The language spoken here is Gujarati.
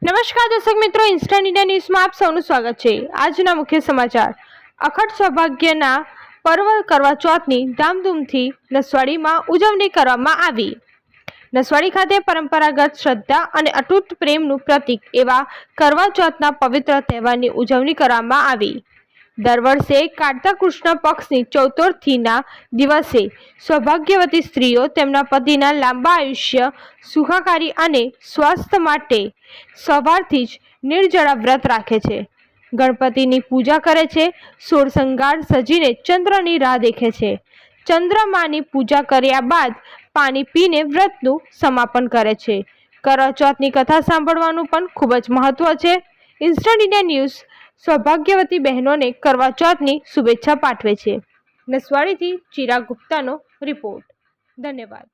નમસ્કાર દર્શક મિત્રો, ઇન્સ્ટન્ટ ઇન્ડિયા ન્યૂઝમાં આપ સૌનું સ્વાગત છે। આજના મુખ્ય સમાચાર। અખંડ સૌભાગ્યના પર્વ કરવા ચોથની ધામધૂમથી નસવાડીમાં ઉજવણી કરવામાં આવી। નસવાડી ખાતે પરંપરાગત શ્રદ્ધા અને અતૂટ પ્રેમનું પ્રતીક એવા કરવા ચોથના પવિત્ર તહેવારની ઉજવણી કરવામાં આવી। દર વર્ષે કાર્તક કૃષ્ણ પક્ષની ચતુર્થીના દિવસે સૌભાગ્યવતી સ્ત્રીઓ તેમના પતિના લાંબા આયુષ્ય, સુખાકારી અને સ્વાસ્થ્ય માટે સવારથી જ નિર્જળા વ્રત રાખે છે, ગણપતિની પૂજા કરે છે, સોળ શણગાર સજીને ચંદ્રની રાહ દેખે છે। ચંદ્રમાની પૂજા કર્યા બાદ પાણી પીને વ્રતનું સમાપન કરે છે। કરવા ચોથની કથા સાંભળવાનું પણ ખૂબ જ મહત્વ છે। ઇન્સ્ટન્ટ ઇન્ડિયા ન્યૂઝ સૌભાગ્યવતી બહેનોને કરવા ચોથની શુભેચ્છા પાઠવે છે। નસવાડીથી ચિરાગ ગુપ્તાનો રિપોર્ટ। ધન્યવાદ।